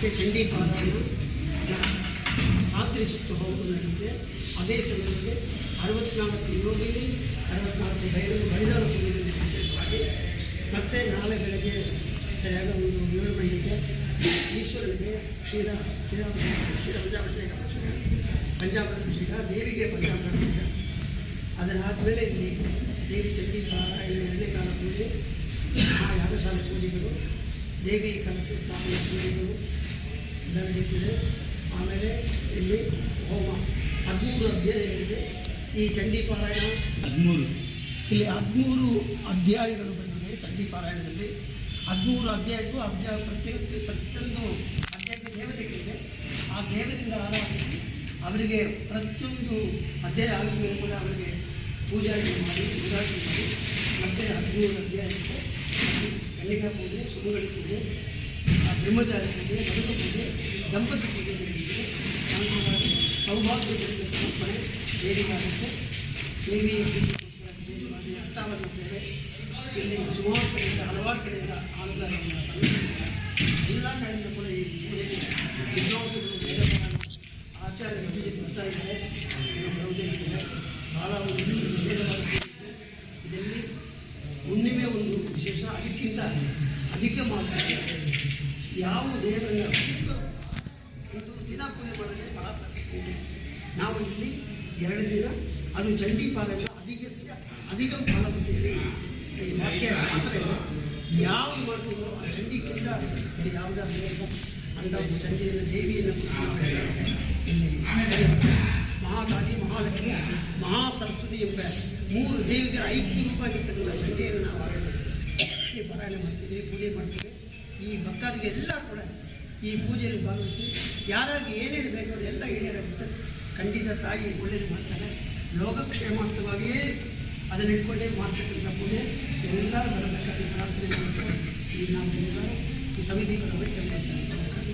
ಮತ್ತು ಚಂಡಿ ಪಾರಾಯಣ ರಾತ್ರಿ ಸುತ್ತು ಹೋಗಲು ನಡೆಯುತ್ತೆ. ಅದೇ ಸಮಯದಲ್ಲಿ 64 ಯೋಗಿನಿ 64 ಬೈದರು ವಿಶೇಷವಾಗಿ. ಮತ್ತು ನಾಳೆ ಬೆಳಗ್ಗೆ ಸರಿಯಾದ ಒಂದು 7 ಗಂಟೆಗೆ ಈಶ್ವರನಿಗೆ ಪಂಚಾಮೃತ ದೇವಿಗೆ ಪಂಚಾಮೃತ. ಅದರಾದಮೇಲೆ ಇಲ್ಲಿ ದೇವಿ ಚಂಡಿ ಪಾರಾಯಣ 2ನೇ ಕಾಲ ಪೂಜೆ, ಯಾಗಶಾಲೆ ಪೂಜೆಗಳು, ದೇವಿ ಕಲಶ ಸ್ಥಾಪನೆ ಪೂಜೆಗಳು ಎಲ್ಲ ನಡೀತಿದೆ. ಆಮೇಲೆ ಇಲ್ಲಿ ಹೋಮ 13 ಅಧ್ಯಾಯ ಇದೆ. ಈ ಚಂಡಿ ಪಾರಾಯಣ 13 ಇಲ್ಲಿ 13 ಅಧ್ಯಾಯಗಳು ಬಂದಿದೆ. ಚಂಡಿ ಪಾರಾಯಣದಲ್ಲಿ 13 ಅಧ್ಯಾಯಕ್ಕೂ ಪ್ರತಿಯೊಂದು ಅಧ್ಯಾಯಕ್ಕೆ ದೇವತೆಗಳಿದೆ. ಆ ದೇವರಿಂದ ಆರಾಧಿಸಿ ಅವರಿಗೆ ಪ್ರತಿಯೊಂದು ಅಧ್ಯಾಯ ಆದ ಮೇಲೆ ಕೂಡ ಅವರಿಗೆ ಪೂಜಾರಿ ಮಾಡಿ ಉದಾಹರಣೆ ಮಾಡಿ ಮತ್ತು 13 ಅಧ್ಯಾಯಕ್ಕೆ ಕನ್ನಿಕಾ ಪೂಜೆ, ಸುಮಂಗಳಿ ಪೂಜೆ, ಬ್ರಹ್ಮಚಾರಿ ಪೂಜೆ, ಮದುವೆ ಪೂಜೆ, ದಂಪತಿ ಪೂಜೆ ನಡೆಯುತ್ತದೆ. ಸೌಭಾಗ್ಯಗಳಿಗೆ ಸಮರ್ಪಣೆ ದೇವಿಗಾಗುತ್ತೆ. ದೇವಿಯ ವಿಶೇಷವಾಗಿ ಅಷ್ಟಾವರಣ ಸೇವೆ ಇಲ್ಲಿ ಸುಮಾರು ಕಡೆಯಿಂದ ಹಲವಾರು ಕಡೆಯಿಂದ ಆಂಧ್ರ ಎಲ್ಲ ಕಡೆಯಿಂದ ಕೂಡ ಈ ಪೂಜೆಗೆ ವಿದ್ವಾಂಸಗಳು ಆಚಾರ್ಯ ಜೊತೆಗೆ ಬರ್ತಾ ಇದ್ದಾರೆ. ಬರುವುದಿದ್ದಾರೆ ಭಾಳ ಒಂದು ವಿಶೇಷವಾದ ಇದರಲ್ಲಿ ಹುಣ್ಣಿಮೆ ಒಂದು ವಿಶೇಷ. ಅದಕ್ಕಿಂತ ಅಧಿಕ ಮಾಸ ಯಾವ ದೇವರನ್ನ ಒಂದು ದಿನ ಪೂಜೆ ಮಾಡೋದೇ ಬಹಳ ಪ್ರತ್ಯೇಕ. ನಾವು ಇಲ್ಲಿ 2 ದಿನ ಅದು ಚಂಡಿ ಪಾರಾಯಣ ಅಧಿಕ ಫಲವತ್ತೇನೆ ಈ ವಾಕ್ಯ ಶಾಸ್ತ್ರ ಇದೆ. ಯಾವುದು ಮಾಡ್ತೀವೋ ಆ ಚಂಡಿಗಿಂತ ಯಾವುದಾದ್ರು ಅಂತ ಒಂದು ಚಂಡಿಯನ್ನು ದೇವಿಯನ್ನು ಇಲ್ಲಿ ಮಹಾಕಾಳಿ, ಮಹಾಲಕ್ಷ್ಮಿ, ಮಹಾಸರಸ್ವತಿ ಎಂಬ 3 ದೇವಿಗಳ ಐಕ್ಯ ರೂಪವಾಗಿರ್ತಕ್ಕಂಥ ಚಂಡಿಯನ್ನು ನಾವು ಪಾರಾಯಣ ಮಾಡ್ತೀವಿ, ಪೂಜೆ ಮಾಡ್ತೀವಿ. ಈ ಭಕ್ತಾದಿಗೆ ಎಲ್ಲರೂ ಕೂಡ ಈ ಪೂಜೆಯಲ್ಲಿ ಭಾಗವಹಿಸಿ ಯಾರಿಗೆ ಏನೇನು ಬೇಕೋ ಅದೆಲ್ಲ ಈಡೇರಾಗುತ್ತೆ. ಖಂಡಿತ ತಾಯಿ ಒಳ್ಳೇದು ಮಾಡ್ತಾರೆ. ಲೋಕಕ್ಷೇಮಾರ್ಥವಾಗಿಯೇ ಅದನ್ನು ಇಟ್ಕೊಂಡೇ ಮಾಡ್ತಕ್ಕಂಥ ಪೂಜೆ. ಎಲ್ಲರೂ ಬರಬೇಕಾಗಿ ಪ್ರಾರ್ಥನೆ ಮಾಡ್ತಾರೆ. ಈ ನಾವು ಈ ಸಮಿತಿ ಬರಬೇಕು. ನಮಸ್ಕಾರ.